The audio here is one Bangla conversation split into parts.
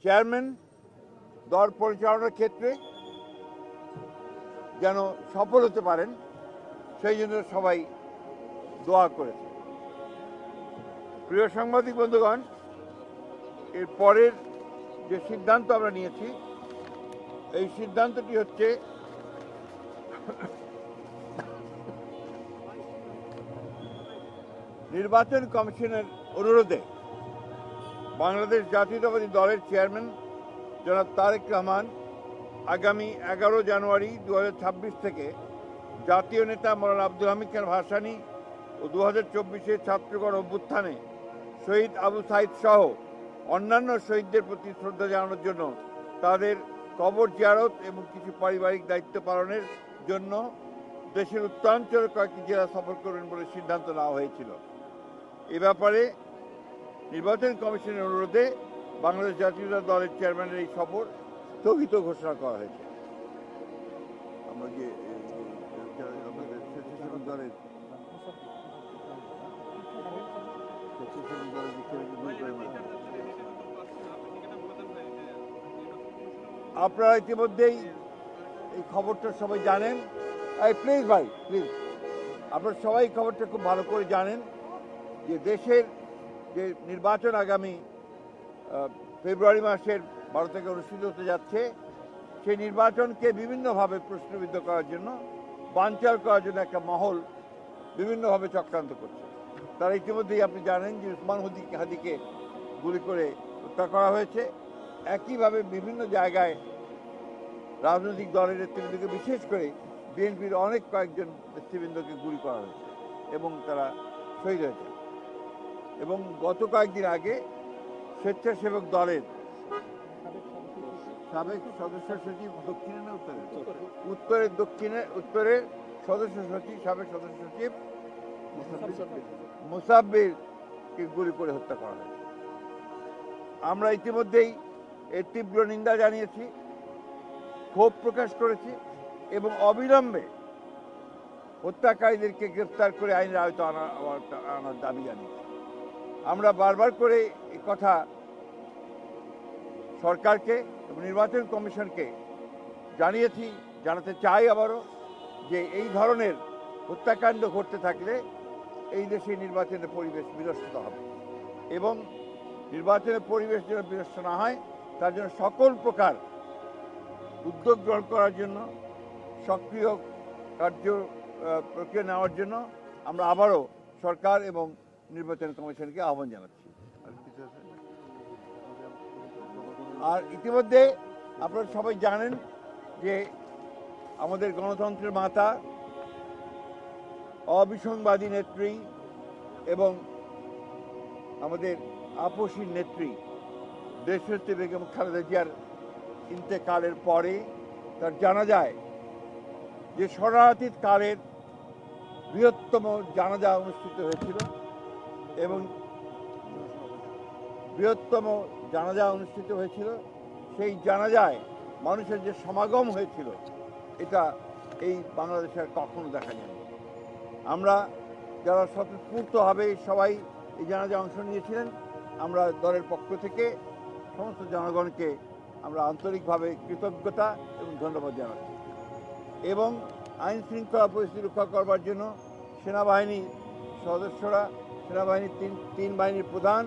চেয়ারম্যান দল পরিচালনার ক্ষেত্রে যেন সফল হতে পারেন সেই জন্য সবাই দোয়া করেছে। প্রিয় সাংবাদিক বন্ধুগণ, এর পরের যে সিদ্ধান্ত আমরা নিয়েছি, এই সিদ্ধান্তটি হচ্ছে নির্বাচন কমিশনের অনুরোধে বাংলাদেশ জাতীয়তাবাদী দলের চেয়ারম্যান জনাব তারেক রহমান আগামী 11 জানুয়ারি 2026 থেকে জাতীয় নেতা মৌলানা আব্দুল হামিদ খান ভাসানী ও 2024 ছাত্রগণ অভ্যুত্থানে শহীদ আবু সাইদ সহ অন্যান্য শহীদদের প্রতি শ্রদ্ধা জানানোর জন্য তাদের কবর জিয়ারত এবং কিছু পারিবারিক দায়িত্ব পালনের জন্য দেশের উত্তরাঞ্চলের কয়েকটি জেলা সফর করবেন বলে সিদ্ধান্ত নেওয়া হয়েছিল। এ ব্যাপারে নির্বাচন কমিশনের অনুরোধে বাংলাদেশ জাতীয়তাবাদী দলের চেয়ারম্যানের এই সফর স্থগিত ঘোষণা করা হয়েছে। আমরা যে আমাদের স্বেচ্ছাসেবক দলের আপনারা ইতিমধ্যেই এই খবরটা সবাই জানেন। প্লিজ ভাই প্লিজ, আপনারা সবাই খবরটা খুব ভালো করে জানেন যে দেশের যে নির্বাচন আগামী ফেব্রুয়ারি মাসের 12 থেকে অনুষ্ঠিত হতে যাচ্ছে, সেই নির্বাচনকে বিভিন্নভাবে প্রশ্নবিদ্ধ করার জন্য, বানচাল করার জন্য একটা মহল বিভিন্নভাবে চক্রান্ত করছে। তারা ইতিমধ্যেই আপনি জানেন যে উসমান হাদিকে গুলি করে হত্যা করা হয়েছে। একইভাবে বিভিন্ন জায়গায় রাজনৈতিক দলের নেতৃবৃন্দকে, বিশেষ করে বিএনপির অনেক কয়েকজন নেতৃবৃন্দকে গুলি করা হয়েছে এবং তারা শহীদ হয়েছে। এবং গত কয়েকদিন আগে স্বেচ্ছাসেবক দলের সাবেক সদস্য সচিব দক্ষিণে না উত্তরের সদস্য সচিব, সাবেক সদস্য সচিব মুসাব্বিরকে গুলি করে হত্যা করা হয়েছে। আমরা ইতিমধ্যেই এর তীব্র নিন্দা জানিয়েছি, ক্ষোভ প্রকাশ করেছি এবং অবিলম্বে হত্যাকারীদেরকে গ্রেফতার করে আইনের আওতায় আনার দাবি জানিয়েছি। আমরা বারবার করে এই কথা সরকারকে এবং নির্বাচন কমিশনকে জানিয়েছি, জানাতে চাই আবারও, যে এই ধরনের হত্যাকাণ্ড ঘটতে থাকলে এই দেশে নির্বাচনের পরিবেশ বিনষ্ট হবে এবং নির্বাচনের পরিবেশ যেন বিনষ্ট না হয় তার জন্য সকল প্রকার উদ্যোগ গ্রহণ করার জন্য, সক্রিয় প্রক্রিয়া নেওয়ার জন্য আমরা আবারও সরকার এবং নির্বাচন কমিশনকে আহ্বান জানাচ্ছি। আর ইতিমধ্যে আপনারা সবাই জানেন যে আমাদের গণতন্ত্রের মাতা, অবিসংবাদী নেত্রী এবং আমাদের আপসীর নেত্রী দেশনেত্রী বেগম খালেদা জিয়ার ইন্তেকালের পরে তার জানাজায় যে শরণার্থী কালের বৃহত্তম জানাজা অনুষ্ঠিত হয়েছিল এবং সেই জানাজায় মানুষের যে সমাগম হয়েছিল, এটা এই বাংলাদেশে কখনো দেখা যায়নি। আমরা যারা স্বতঃস্ফূর্তভাবে সবাই এই জানাজায় অংশ নিয়েছিলেন, আমরা দলের পক্ষ থেকে সমস্ত জনগণকে আমরা আন্তরিকভাবে কৃতজ্ঞতা এবং ধন্যবাদ জানাচ্ছি। এবং আইন শৃঙ্খলা পরিস্থিতি রক্ষা করবার জন্য সেনাবাহিনীর সদস্যরা, সেনাবাহিনীর তিন বাহিনীর প্রধান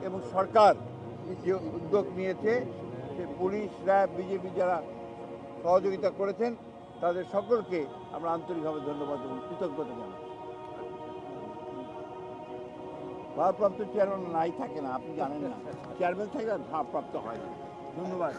এবং সরকার যে উদ্যোগ নিয়েছে, সে পুলিশ, র্যাব, বিজেপি যারা সহযোগিতা করেছেন, তাদের সকলকে আমরা আন্তরিকভাবে ধন্যবাদ এবং কৃতজ্ঞতা জানাচ্ছি। ভারপ্রাপ্ত চেয়ারম্যান নাই থাকে না, আপনি জানেন না, চেয়ারম্যান থাকলে ভারপ্রাপ্ত হয় না। ধন্যবাদ।